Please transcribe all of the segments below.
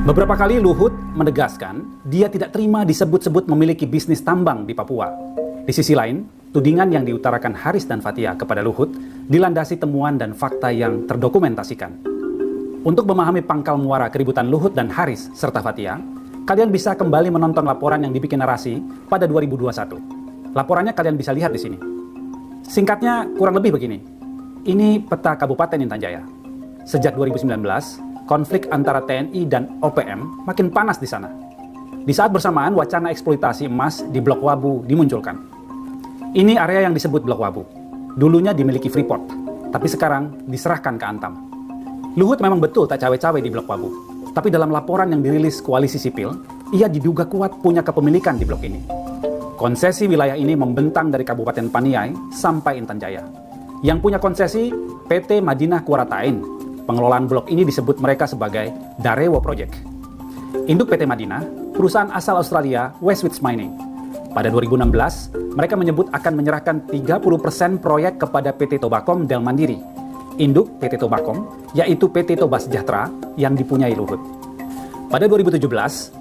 Beberapa kali Luhut menegaskan dia tidak terima disebut-sebut memiliki bisnis tambang di Papua. Di sisi lain, tudingan yang diutarakan Haris dan Fathia kepada Luhut dilandasi temuan dan fakta yang terdokumentasikan. Untuk memahami pangkal muara keributan Luhut dan Haris serta Fathia, kalian bisa kembali menonton laporan yang dibikin Narasi pada 2021. Laporannya kalian bisa lihat di sini. Singkatnya kurang lebih begini. Ini peta Kabupaten Intan Jaya. Sejak 2019, konflik antara TNI dan OPM makin panas di sana. Di saat bersamaan, wacana eksploitasi emas di Blok Wabu dimunculkan. Ini area yang disebut Blok Wabu. Dulunya dimiliki Freeport, tapi sekarang diserahkan ke Antam. Luhut memang betul tak cawe-cawe di Blok Wabu, tapi dalam laporan yang dirilis Koalisi Sipil, ia diduga kuat punya kepemilikan di blok ini. Konsesi wilayah ini membentang dari Kabupaten Paniai sampai Intan Jaya. Yang punya konsesi PT Madinah Kuaratain. Pengelolaan blok ini disebut mereka sebagai Darewo Project. Induk PT Madinah, perusahaan asal Australia Westwich Mining. Pada 2016, mereka menyebut akan menyerahkan 30% proyek kepada PT Tobacom Del Mandiri. Induk PT Tobacom, yaitu PT Toba Sejahtera yang dipunyai Luhut. Pada 2017,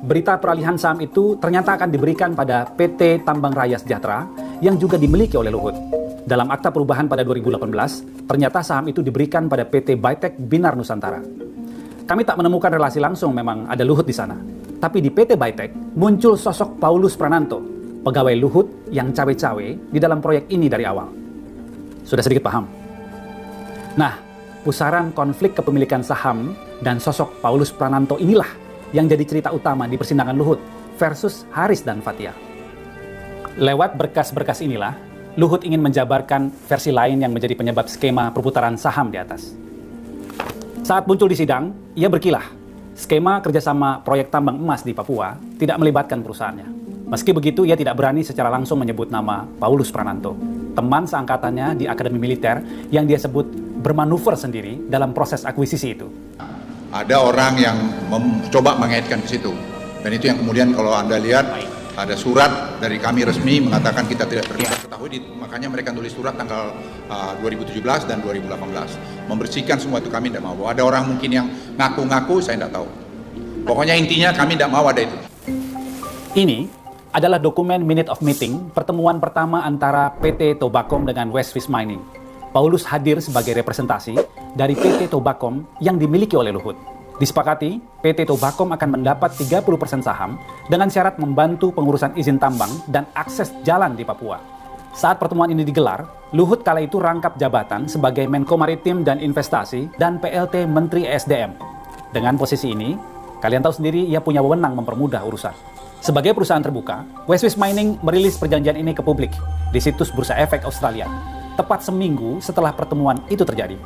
berita peralihan saham itu ternyata akan diberikan pada PT Tambang Raya Sejahtera yang juga dimiliki oleh Luhut. Dalam akta perubahan pada 2018, ternyata saham itu diberikan pada PT Baitek Binar Nusantara. Kami tak menemukan relasi langsung memang ada Luhut di sana. Tapi di PT Baitek muncul sosok Paulus Prananto, pegawai Luhut yang cawe-cawe di dalam proyek ini dari awal. Sudah sedikit paham? Nah, pusaran konflik kepemilikan saham dan sosok Paulus Prananto inilah yang jadi cerita utama di persidangan Luhut versus Haris dan Fathia. Lewat berkas-berkas inilah, Luhut ingin menjabarkan versi lain yang menjadi penyebab skema perputaran saham di atas. Saat muncul di sidang, ia berkilah, skema kerjasama proyek tambang emas di Papua tidak melibatkan perusahaannya. Meski begitu, ia tidak berani secara langsung menyebut nama Paulus Prananto, teman seangkatannya di Akademi Militer yang dia sebut bermanuver sendiri dalam proses akuisisi itu. Ada orang yang mencoba mengaitkan ke situ, dan itu yang kemudian kalau Anda lihat ada surat dari kami resmi mengatakan kita tidak ketahui, makanya mereka tulis surat tanggal 2017 dan 2018 membersihkan semua itu. Kami tidak mau. Ada orang mungkin yang ngaku-ngaku, saya tidak tahu. Pokoknya intinya kami tidak mau ada itu. Ini adalah dokumen Minute of Meeting pertemuan pertama antara PT Tobacom dengan Westwich Mining. Paulus hadir sebagai representasi dari PT Tobacom yang dimiliki oleh Luhut. Disepakati, PT Tobacom akan mendapat 30% saham dengan syarat membantu pengurusan izin tambang dan akses jalan di Papua. Saat pertemuan ini digelar, Luhut kala itu rangkap jabatan sebagai Menko Maritim dan Investasi dan PLT Menteri ESDM. Dengan posisi ini, kalian tahu sendiri ia punya wewenang mempermudah urusan. Sebagai perusahaan terbuka, Westwich Mining merilis perjanjian ini ke publik di situs Bursa Efek Australia, tepat seminggu setelah pertemuan itu terjadi.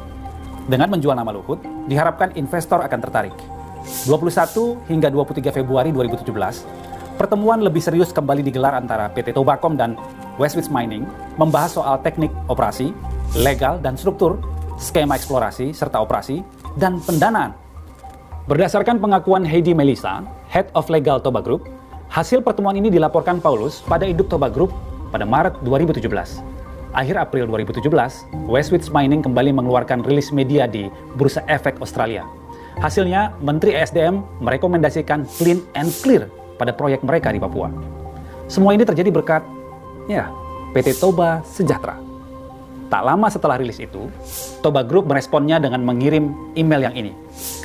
Dengan menjual nama Luhut, diharapkan investor akan tertarik. 21 hingga 23 Februari 2017, pertemuan lebih serius kembali digelar antara PT Tobacom dan Westwich Mining, membahas soal teknik operasi, legal dan struktur, skema eksplorasi serta operasi, dan pendanaan. Berdasarkan pengakuan Heidi Melissa, Head of Legal Toba Group, hasil pertemuan ini dilaporkan Paulus pada induk Toba Group pada Maret 2017. Akhir April 2017, Westwich Mining kembali mengeluarkan rilis media di Bursa Efek Australia. Hasilnya, Menteri ESDM merekomendasikan clean and clear pada proyek mereka di Papua. Semua ini terjadi berkat, PT Toba Sejahtera. Tak lama setelah rilis itu, Toba Group meresponnya dengan mengirim email yang ini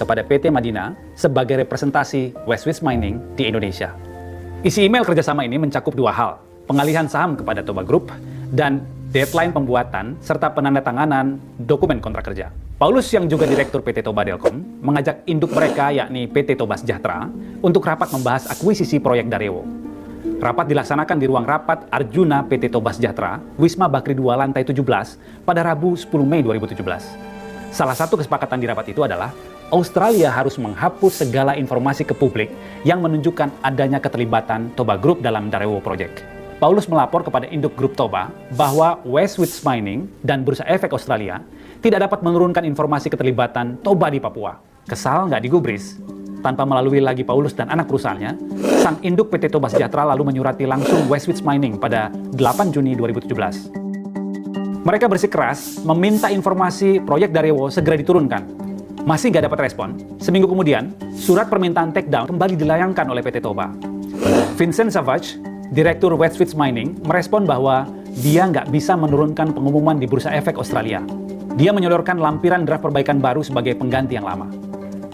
kepada PT Madinah sebagai representasi Westwich Mining di Indonesia. Isi email kerjasama ini mencakup dua hal, pengalihan saham kepada Toba Group dan deadline pembuatan serta penandatanganan dokumen kontrak kerja. Paulus yang juga Direktur PT Toba Delkom mengajak induk mereka yakni PT Toba Sejahtera untuk rapat membahas akuisisi proyek Darewo. Rapat dilaksanakan di ruang rapat Arjuna PT Toba Sejahtera, Wisma Bakri 2 lantai 17 pada Rabu 10 Mei 2017. Salah satu kesepakatan di rapat itu adalah Australia harus menghapus segala informasi ke publik yang menunjukkan adanya keterlibatan Toba Group dalam Darewo Project. Paulus melapor kepada induk grup Toba bahwa Westwich Mining dan Bursa Efek Australia tidak dapat menurunkan informasi keterlibatan Toba di Papua. Kesal nggak digubris? Tanpa melalui lagi Paulus dan anak perusahaannya, sang induk PT Toba Sejahtera lalu menyurati langsung Westwich Mining pada 8 Juni 2017. Mereka bersikeras meminta informasi proyek Darewo segera diturunkan. Masih nggak dapat respon, seminggu kemudian, surat permintaan takedown kembali dilayangkan oleh PT Toba. Vincent Savage, Direktur Westwich Mining, merespon bahwa dia nggak bisa menurunkan pengumuman di Bursa Efek Australia. Dia menyodorkan lampiran draft perbaikan baru sebagai pengganti yang lama.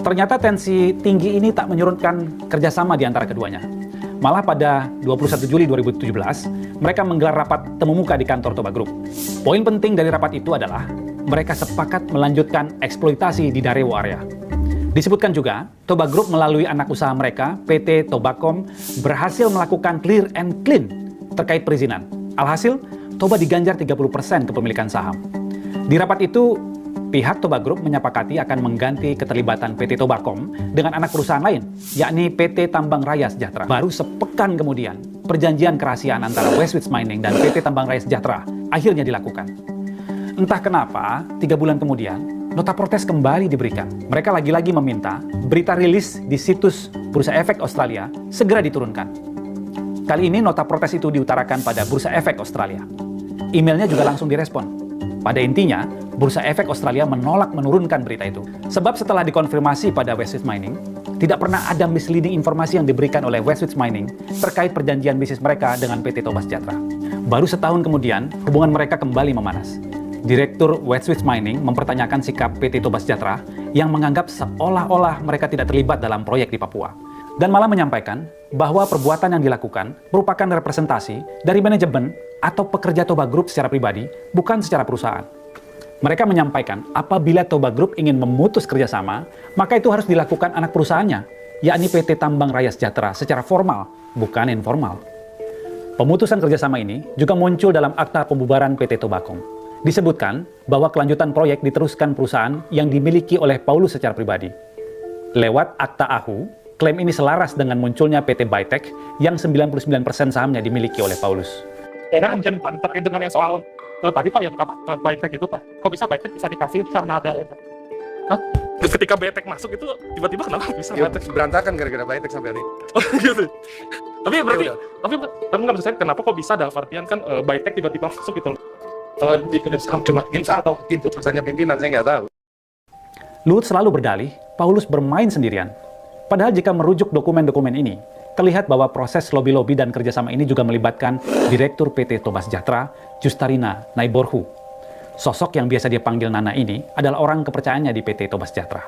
Ternyata tensi tinggi ini tak menyurutkan kerjasama di antara keduanya. Malah pada 21 Juli 2017, mereka menggelar rapat temu muka di kantor Toba Group. Poin penting dari rapat itu adalah mereka sepakat melanjutkan eksploitasi di Darewo area. Disebutkan juga, Toba Group melalui anak usaha mereka, PT Tobacom, berhasil melakukan clear and clean terkait perizinan. Alhasil, Toba diganjar 30% kepemilikan saham. Di rapat itu, pihak Toba Group menyepakati akan mengganti keterlibatan PT Tobacom dengan anak perusahaan lain, yakni PT Tambang Raya Sejahtera. Baru sepekan kemudian, perjanjian kerahasiaan antara Westwich Mining dan PT Tambang Raya Sejahtera akhirnya dilakukan. Entah kenapa, 3 bulan kemudian, nota protes kembali diberikan. Mereka lagi-lagi meminta berita rilis di situs Bursa Efek Australia segera diturunkan. Kali ini nota protes itu diutarakan pada Bursa Efek Australia. Emailnya juga langsung direspon. Pada intinya, Bursa Efek Australia menolak menurunkan berita itu. Sebab setelah dikonfirmasi pada Westwich Mining, tidak pernah ada misleading informasi yang diberikan oleh Westwich Mining terkait perjanjian bisnis mereka dengan PT Toba Sejahtera. Baru setahun kemudian, hubungan mereka kembali memanas. Direktur Westwich Mining mempertanyakan sikap PT Toba Sejahtera yang menganggap seolah-olah mereka tidak terlibat dalam proyek di Papua. Dan malah menyampaikan bahwa perbuatan yang dilakukan merupakan representasi dari manajemen atau pekerja Toba Group secara pribadi, bukan secara perusahaan. Mereka menyampaikan apabila Toba Group ingin memutus kerjasama, maka itu harus dilakukan anak perusahaannya, yakni PT Tambang Raya Sejahtera secara formal, bukan informal. Pemutusan kerjasama ini juga muncul dalam akta pembubaran PT Tobacom. Disebutkan bahwa kelanjutan proyek diteruskan perusahaan yang dimiliki oleh Paulus secara pribadi. Lewat akta AHU, klaim ini selaras dengan munculnya PT Bytech yang 99% sahamnya dimiliki oleh Paulus. Karena kemudian terkait dengan yang soal tadi Pak yang Bytech itu Pak, kok bisa Bytech bisa dikasih karena ada Hah? Ketika Bytech masuk itu tiba-tiba kenapa bisa Bytech berantakan gara-gara Bytech sampai hari ini. Oh gitu. Tapi berarti tapi nggak bisa kenapa kok bisa dalam artian kan Bytech tiba-tiba masuk gitu loh. Di saham cuma Ginza atau Itu pesannya pimpinan, saya nggak tahu. Luhut selalu berdalih, Paulus bermain sendirian. Padahal jika merujuk dokumen-dokumen ini, terlihat bahwa proses lobby-lobby dan kerjasama ini juga melibatkan Direktur PT Toba Sejahtera, Justarina Naiborhu. Sosok yang biasa dia panggil Nana ini adalah orang kepercayaannya di PT Toba Sejahtera.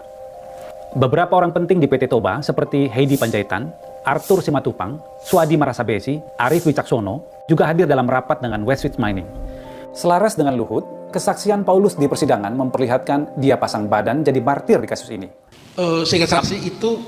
Beberapa orang penting di PT Toba seperti Heidi Panjaitan, Arthur Simatupang, Swadi Marasabesi, Arif Wicaksono juga hadir dalam rapat dengan Westwich Mining. Selaras dengan Luhut, kesaksian Paulus di persidangan memperlihatkan dia pasang badan jadi martir di kasus ini. Sehingga saksi itu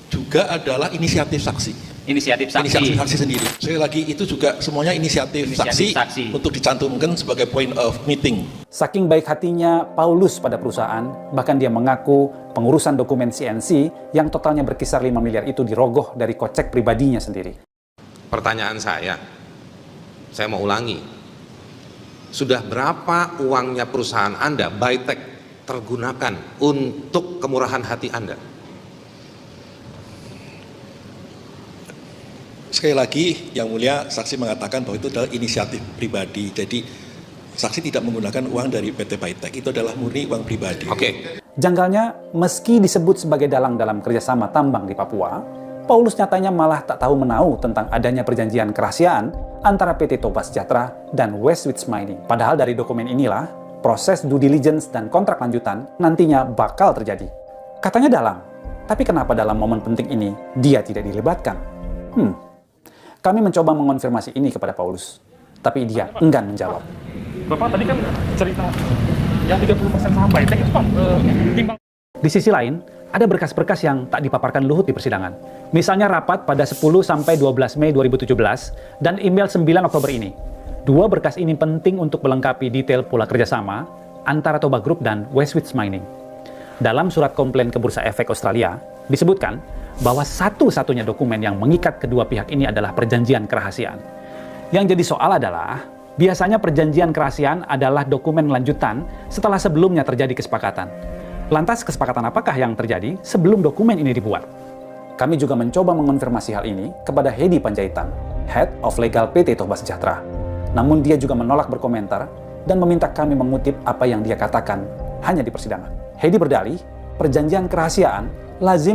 juga adalah inisiatif saksi. Inisiatif saksi Sendiri. Sekali lagi itu juga semuanya inisiatif saksi untuk dicantumkan sebagai point of meeting. Saking baik hatinya Paulus pada perusahaan, bahkan dia mengaku pengurusan dokumen CNC yang totalnya berkisar 5 miliar itu dirogoh dari kocek pribadinya sendiri. Pertanyaan saya mau ulangi. Sudah berapa uangnya perusahaan Anda, Bytech, tergunakan untuk kemurahan hati Anda? Sekali lagi, yang mulia, saksi mengatakan bahwa itu adalah inisiatif pribadi. Jadi, saksi tidak menggunakan uang dari PT Bytech. Itu adalah murni uang pribadi. Oke. Janggalnya, meski disebut sebagai dalang dalam kerjasama tambang di Papua, Paulus nyatanya malah tak tahu menau tentang adanya perjanjian kerahasiaan antara PT Toba Sejahtera dan Westwich Mining. Padahal dari dokumen inilah, proses due diligence dan kontrak lanjutan nantinya bakal terjadi. Katanya dalang, tapi kenapa dalam momen penting ini dia tidak dilibatkan? Kami mencoba mengonfirmasi ini kepada Paulus, tapi dia enggan menjawab. Bapak tadi kan cerita yang 30% saham Bytech itu Pak timbang. Di sisi lain, ada berkas-berkas yang tak dipaparkan Luhut di persidangan. Misalnya rapat pada 10 sampai 12 Mei 2017 dan email 9 Oktober ini. Dua berkas ini penting untuk melengkapi detail pola kerjasama antara Toba Group dan Westwich Mining. Dalam surat komplain ke Bursa Efek Australia, disebutkan bahwa satu-satunya dokumen yang mengikat kedua pihak ini adalah perjanjian kerahasiaan. Yang jadi soal adalah, biasanya perjanjian kerahasiaan adalah dokumen lanjutan setelah sebelumnya terjadi kesepakatan. Lantas kesepakatan apakah yang terjadi sebelum dokumen ini dibuat? Kami juga mencoba mengonfirmasi hal ini kepada Heidi Panjaitan, Head of Legal PT Toba Sejahtera. Namun dia juga menolak berkomentar dan meminta kami mengutip apa yang dia katakan hanya di persidangan. Heidi berdalih perjanjian kerahasiaan lazim